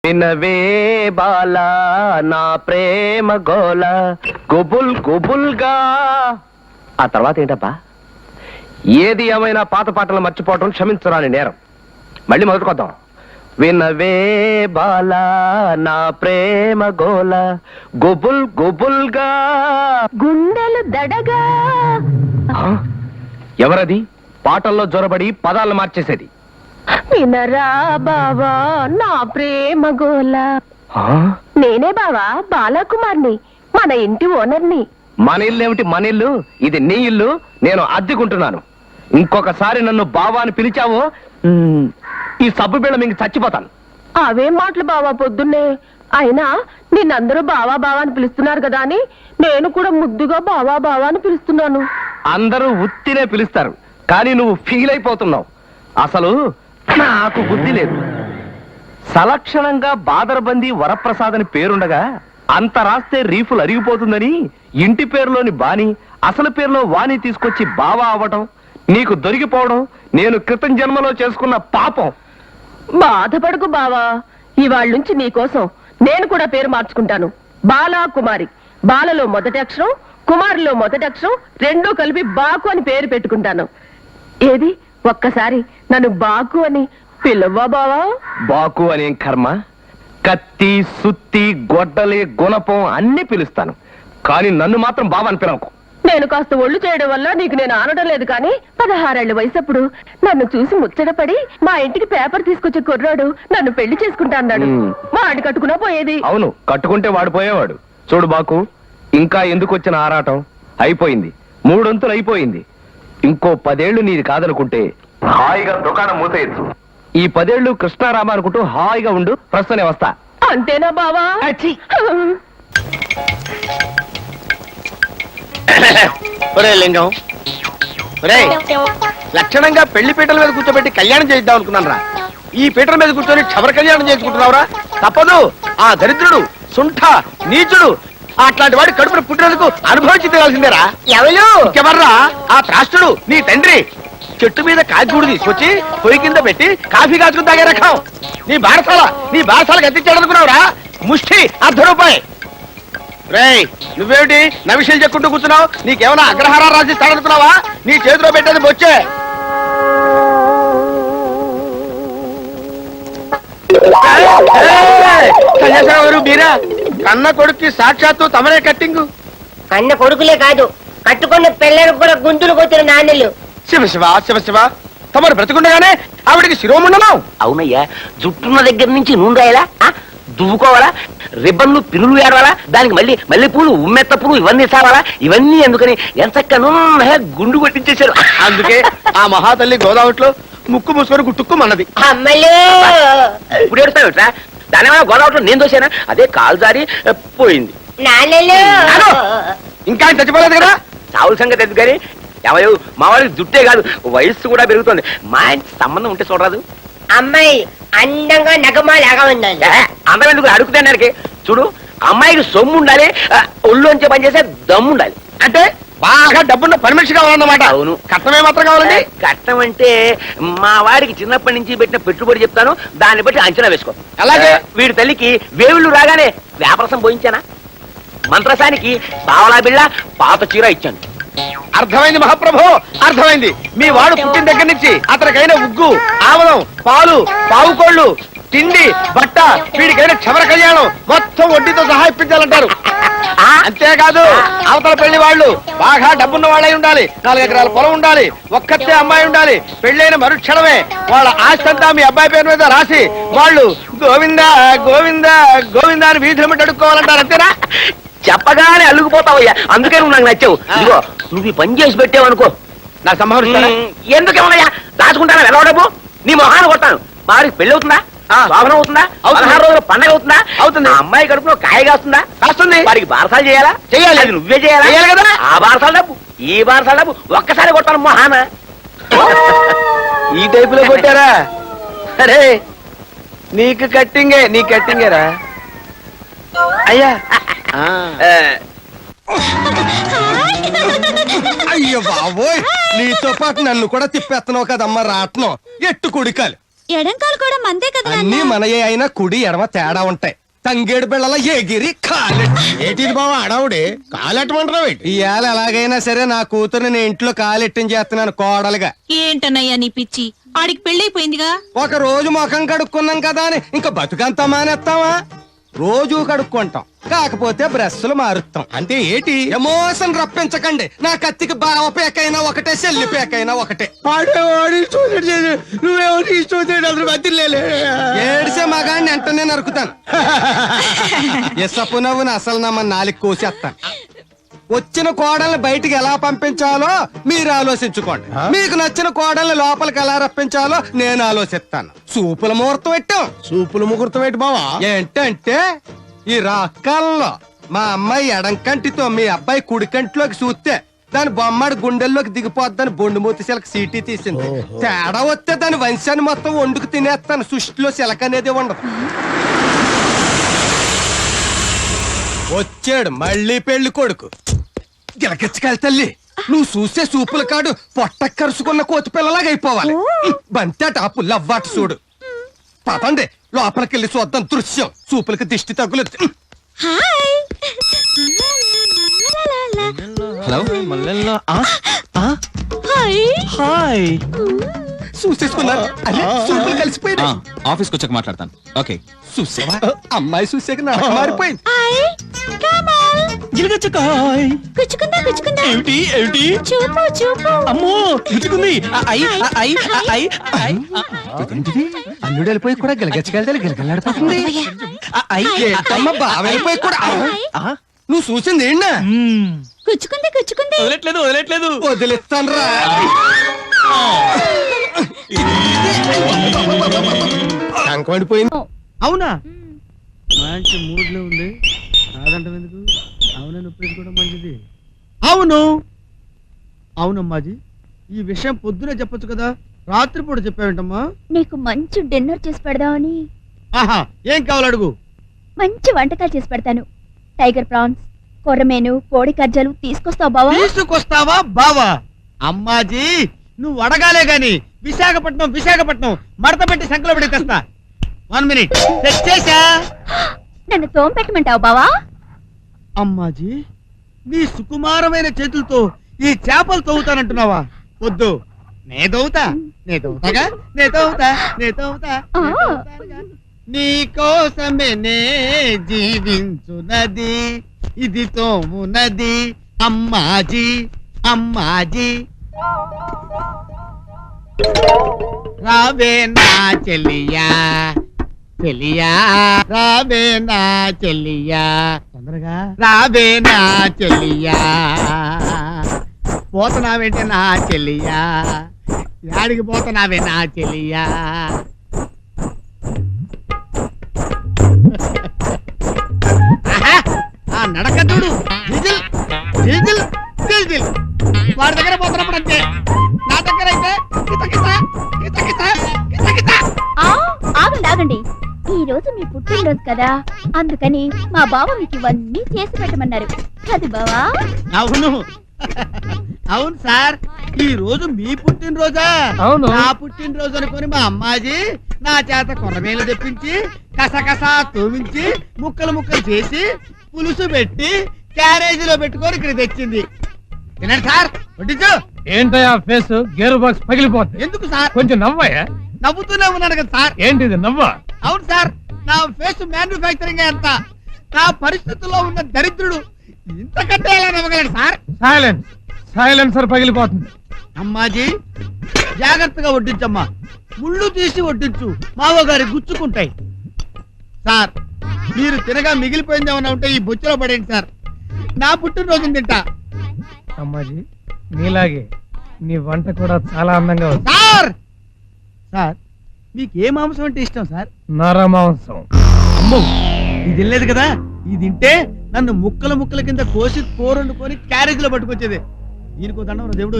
వినవే బాలా నా ప్రేమ గోల గుబుల్ గుబుల్గా. ఆ తర్వాత ఏంటబ్బా? ఏది ఏమైనా పాత పాటలు మర్చిపోవటం క్షమించరాని నేరం. మళ్ళీ మొదలుకొద్దాం. వినవే బాలా నా ప్రేమ గోల గుబుల్ గుబుల్గా గుండెలు దడగా. ఎవరది పాటల్లో జొరబడి పదాలను మార్చేసేది? వినరా బావా నా ప్రేమ గోల. నేనే బావా బాలకుమార్ని, మన ఇంటి ఓనర్ని. మన ఇల్లు ఏమిటి? మన ఇల్లు ఇది నీ ఇల్లు, నేను అద్దెకుంటున్నాను. ఇంకొకసారి నన్ను బావా అని పిలిచావో ఈ సబ్బు బిళ్ళ మీకు చచ్చిపోతాను. అవేం మాటలు బావా పొద్దున్నే. అయినా నిన్నందరూ బావా బావా అని పిలుస్తున్నారు కదా అని నేను కూడా ముద్దుగా బావా బావా అని పిలుస్తున్నాను. అందరూ ఉత్తినే పిలుస్తారు, కానీ నువ్వు ఫీల్ అయిపోతున్నావు. అసలు నాకు బుద్ధి లేదు. సలక్షణంగా బాదరబంది వరప్రసాద్ అని పేరుండగా అంత రాస్తే రీఫులు అరిగిపోతుందని ఇంటి పేరులోని బాని అసలు పేరులో వాణి తీసుకొచ్చి బావా అవ్వటం, నీకు దొరికిపోవడం నేను క్రితం జన్మలో చేసుకున్న పాపం. బాధపడకు బావా, ఇవాళ నుంచి నీకోసం నేను కూడా పేరు మార్చుకుంటాను. బాలా కుమారి. బాలలో మొదటి అక్షరం, కుమారిలో మొదటి అక్షరం రెండూ కలిపి బాకు అని పేరు పెట్టుకుంటాను. ఏది ఒక్కసారి నన్ను బాకు అని పిలవ్వా బావా? బాకు అనేం కర్మ. కత్తి సుత్తి గొడ్డలి గుణపం అన్ని పిలుస్తాను, కానీ నన్ను మాత్రం బావా అని పిలవకు. నేను కాస్త ఒళ్ళు చేయడం వల్ల నీకు నేను ఆనడం లేదు, కానీ 16 ఏళ్ల వయసప్పుడు నన్ను చూసి ముచ్చటపడి మా ఇంటికి పేపర్ తీసుకొచ్చే కుర్రాడు నన్ను పెళ్లి చేసుకుంటా అన్నాడు. వాడి కట్టుకున్నా పోయేది. అవును, కట్టుకుంటే వాడు పోయేవాడు. చూడు బాకు, ఇంకా ఎందుకు వచ్చిన ఆరాటం? అయిపోయింది, 3 వంతులు అయిపోయింది. ఇంకో 10 ఏళ్లు నీది కాదనుకుంటే హాయిగా దుకాణం మూసేయచ్చు. ఈ 10 ఏళ్లు కృష్ణారామ అనుకుంటూ హాయిగా ఉండు. ప్రస్తుతనే వస్తా. అంతేనా బావా? ఒరే లింగం, ఒరే లక్షణంగా పెళ్లి పీటల మీద కూర్చోబెట్టి కళ్యాణం చేద్దాం అనుకున్నాను రా. ఈ పీటల మీద కూర్చొని క్షవర కళ్యాణం చేసుకుంటున్నావురా? తప్పదు. ఆ దరిద్రుడు, సుంఠ, నీచుడు అట్లాంటి వాడి కడుపును పుట్టినందుకు అనుభవించి తీరాల్సిందేరా. ఎవరు? ఇంకెవర్రా? ఆ త్రాష్టుడు నీ తండ్రి. చెట్టు మీద కాగిగూడు తీసుకొచ్చి పొయ్యి కింద పెట్టి కాఫీ కాచుకుని తాగే రకం. నీ బారసాలకు ఎత్తించాడు అనుకున్నావురా? ముష్టి ₹1 రేయ్, నువ్వేమిటి నవిషయాలు చెక్కుంటూ కూర్చున్నావు? నీకేమైనా అగ్రహారాలు రాసిస్తాడనుకున్నావా? నీ చేతిలో పెట్టేది బొచ్చే. మీరా కన్న కొడుక్కి సాక్షాత్తు తమరే కట్టింగు. కన్న కొడుకులే కాదు, కట్టుకున్న పిల్లలకు కూడా గుంతులు కొట్టిన నాన్నలు. శివ శివ శివ శివ, తమరు బ్రతుకుండగానే ఆవిడికి శిరోముండనం. అవునయ్యా, జుట్టున్న దగ్గర నుంచి నూనె రాయాలా, దువ్వుకోవాలా, రిబ్బన్లు పిరులు ఏడవాలా, దానికి మళ్ళీ మల్లె పూలు ఉమ్మెత్త పూలు ఇవన్నీ సావాలా. ఇవన్నీ ఎందుకని ఎంత నూనె గుండు కొట్టించేశారు. అందుకే ఆ మహాతల్లి గోదావరిలో ముక్కు మూసుకొని గుట్టుక్కుమన్నది. ఇప్పుడు ఏడుస్తావుట్రా? దాని ఏమైనా గోదావరిలో నేను దోశానా? అదే కాలు జారి పోయింది. ఇంకా ఆయన చచ్చిపోలేదు కదా. చావుల సంగతి ఎందుకు కానీ ఎవరు మా వాళ్ళకి జుట్టే కాదు వయస్సు కూడా పెరుగుతుంది. మా ఇంటి సంబంధం ఉంటే చూడరాదు. అమ్మాయి అందంగా నగమాలాగా ఉండాలి. అందరం ఎందుకు అడుగుతానికి? చూడు, అమ్మాయికి సొమ్ము ఉండాలి, ఒళ్ళోంచే పని చేసే దమ్ము ఉండాలి. అంటే బాగా డబ్బున్న పని మనిషి కావాలన్నమాట. అవును. కట్నమే మాత్రం కావాలండి. కట్నం అంటే మా వాడికి చిన్నప్పటి నుంచి పెట్టిన పెట్టుబడి చెప్తాను, దాన్ని బట్టి అంచనా వేసుకో. అలాగే వీడి తల్లికి వేవుళ్ళు రాగానే వ్యాపారం పోయించానా, మంత్రసానికి పావలా బిళ్ళ పాత చీర ఇచ్చాను. అర్థమైంది మహాప్రభు, అర్థమైంది. మీ వాడు పుట్టిన దగ్గర నుంచి అతనికైన ఉగ్గు, ఆవలం, పాలు, పావుకోళ్లు, తిండి, బట్ట, వీడికైనా క్షవర కళ్యాణం మొత్తం వడ్డీతో సహా ఇప్పించాలంటారు. అంతేకాదు, అవతల పెళ్లి వాళ్ళు బాగా డబ్బున్న వాళ్ళై ఉండాలి, 4 ఎకరాల పొలం ఉండాలి, ఒక్కతే అమ్మాయి ఉండాలి. పెళ్ళైన మరుక్షణమే వాళ్ళ ఆస్తి అంతా మీ అబ్బాయి పేరు మీద రాసి వాళ్ళు గోవిందా గోవిందా గోవిందా అని వీధులు అడుక్కోవాలంటారు. అంతేనా? చెప్పగానే అల్లుకుపోతావయ్యా. అందుకే నువ్వు నాకు నచ్చావు. ఇదిగో, నువ్వు ఈ పని చేసి పెట్టావు అనుకో, నా సంహరిస్తారా? ఎందుకేమన్నాయా దాచుకుంటానా? ఎలా డబ్బు నీ మొహాన్ని కొడతాను. వారికి పెళ్లి అవుతుందా? శోభనం అవుతుందా? 16 రోజుల పండగ అవుతుందా? అవుతుంది. అమ్మాయి కడుపులో కాయ కాస్తుందా? కాస్తుంది. వారికి బారసాలు చేయాలా? చేయాలి. అది నువ్వే చేయాలి కదా. ఆ బారసాల డబ్బు ఈ బారసాల డబ్బు ఒక్కసారి కొట్టాను మొహాన. ఈ టైపులో కొట్టారా? అరే నీకు కట్టింగేరా అయ్యా. అయ్యో బాబోయ్, నీతో పాటు నన్ను కూడా తిప్పేస్తున్నావు కదమ్మా రాట్నం. ఎట్టు కుడికాలి. ఎడంకాలు కూడా మందే కదా అన్ని మనయే అయినా కుడి ఎడమ తేడా ఉంటాయి. తంగేడు బిళ్ళల ఎగిరి కాలెట్టి. ఏంటిది బావ అడావుడే కాలెట్టమంటావు ఇవాళ ఎలాగైనా సరే నా కూతురు నేను ఇంట్లో కాలెట్టించి చేస్తున్నాను కోడలుగా. ఏంటన్నయ్యా నీ పిచ్చి, ఆడికి పెళ్ళైపోయిందిగా. ఒక రోజు ముఖం కడుక్కున్నాం కదా అని ఇంకా బతుకంతా మానేస్తావా? రోజు కడుక్కుంటాం, కాకపోతే బ్రష్లు మారుస్తాం. అంటే ఏంటి? ఎమోషన్ రప్పించకండి. నా కత్తికి బావ పేకైనా ఒకటే, చెల్లి పేకైనా ఒకటే. ఏడిసే మగాడిని వెంటనే నరుకుతాను. ఎసపు నవ్వును అసలు నమ్మ నాలుగు కోసేస్తాను. వచ్చిన కోడల్ని బయటికి ఎలా పంపించాలో మీరు ఆలోచించుకోండి. మీకు నచ్చిన కోడల్ని లోపలికి ఎలా రప్పించాలో నేను ఆలోచిస్తాను. సూపుల ముహూర్తం పెట్టాం. సూపులు ముహూర్తం ఏంటి బావా? ఏంటంటే ఈ రాకాలంలో మా అమ్మాయి ఎడం కంటితో మీ అబ్బాయి కుడి కంటిలోకి చూస్తే దాని బొమ్మడి గుండెల్లోకి దిగిపోద్దని బొండుమూతి శిలక సీటీ తీసింది. తేడా వస్తే దాని వంశాన్ని మొత్తం వండుకు తినేస్తాను. సృష్టిలో శిలక అనేది ఉండదు. వచ్చాడు మళ్ళీ పెళ్లి కొడుకు. గిలకెచ్చకాలి తల్లి, నువ్వు చూసే సూపుల కాడు పొట్ట కరుసుకున్న కోతి పిల్లలాగా అయిపోవాలి. బంతే టాపు లవ్వాటు చూడు. పదండి లోపలికెళ్ళి చూద్దాం దృశ్యం. సూపులకి దిష్టి తగ్గులేదు. Hello మల్లెల్లో hi. చూసేసుకున్నారు. అరే సూపులు కలిసిపోయింది. ఆఫీస్కి వచ్చాక మాట్లాడతాను. ఓకే. చూసావా అమ్మాయి చూసాక నాకు మారిపోయింది. కుచ్చుకుందా కుచ్చుకుందా. ఏమిటి ఏమిటి? చూపు చూపు. అమ్మో గుచ్చుకుంది. అల్లుడు వెళ్ళిపోయి కూడా గిలగచ్చగలితే గిలగలాడిపోతుంది. అమ్మ బావ వెళ్ళిపోయి కూడా నువ్వు చూసింది ఏంటా? కుచ్చుకుంది కుచ్చుకుంది. వదలట్లేదు వదిలిస్తాను రా. కంకమైపోయింది. అవునా? మంచి మూడ్ లో ఉంది. కాదంటాం ఎందుకు? అవునని ఒప్పేసుకోవడం మంచిది. అవును అవునమ్మాజీ, ఈ విషయం పొద్దునే చెప్పొచ్చు కదా, రాత్రిపూట చెప్పావేంటమ్మా? నీకు మంచి డిన్నర్ చేసి పెడదామని. ఆహా, ఏం కావాలి అడుగు. మంచి వంటకాలు చేసి పెడతాను. టైగర్ ప్రాన్స్, కొర్రమేను, కోడి కజ్జలు తీసుకొస్తావు బావా? తీసుకొస్తావా బావా? అమ్మాజీ నువ్వు అడగాలే గాని విశాఖపట్నం మడత పెట్టి సంకలో పెట్టి తెస్తా. 1 మినిట్ తెచ్చేసా. నన్ను తోంపెట్టమంటావు బావా? అమ్మాజీ నీ సుకుమారమైన చేతులతో ఈ చేపలు తవ్వుతానంటున్నావా? వద్దు, నే తవ్వుతాగా. నీ కోసమే నే జీవించునది, ఇది తోమునది అమ్మాజీ. రావే నా చెల్లియా రావే నా చెల్లియా, తొందరగా రావే నా చెల్లియా. పోతున్నావేంటే నా చెల్లియా, యాడికి పోతున్నావే నా చెల్లియా. ఆ నడక చూడు, డీజిల్ వాడి దగ్గర పోతున్నప్పుడు అంతే, నా దగ్గర అయితే ఆగండి. ఈ రోజు మీ పుట్టినరోజు కదా, అందుకని మా బావ మీకు ఇవన్నీ చేసి పెట్టమన్నారు అది బావా? అవును సార్, ఈ రోజు మీ పుట్టినరోజా? అవును. నా పుట్టినరోజు అనుకుని మా అమ్మాజీ నా చేత కొర్రమేలు తెప్పించి కసకసా తోమించి ముక్కలు చేసి పులుసు పెట్టి క్యారేజీలో పెట్టుకొని ఇక్కడ తెచ్చింది. తినండి సార్, వడ్డించు. ఏంటయ్యా ఫేస్ గేర్ బాక్స్ పగిలిపోతుంది. ఎందుకు సార్? కొంచెం నవ్వయ్యా. నవ్వుతూనే ఉన్నాను కదా సార్. ఏంటిది నవ్వా? అవును సార్, నా ఫేస్ మ్యానుఫ్యాక్చరింగ్ ఎంత, నా పరిస్థితుల్లో ఉన్న దరిద్రుడు ఇంతకంటే ఎలా నవ్వగలడు సార్? సైలెన్సర్ పగిలిపోతుంది. అమ్మాజీ జాగ్రత్తగా వడ్డించమ్మా, ముళ్ళు తీసి వడ్డించు, మావగారి గుచ్చుకుంటాయి. సార్ మీరు తినగా మిగిలిపోయింది ఏమన్నా ఉంటే ఈ బొచ్చులో పడేయండి సార్, నా పుట్టినరోజు తింటా. అమ్మాజీ నీలాగే నీ వంట కూడా చాలా అందంగా ఉంది. సార్ మీకు ఏ మాంసం అంటే ఇష్టం సార్? నరమాంసం. అమ్మో, ఇది తినలేదు కదా, ఇది తింటే నన్ను ముక్కల కింద కోసి కూర వండుకొని క్యారేజీలో పట్టుకొచ్చేది. దీనికో దండం దేవుడు.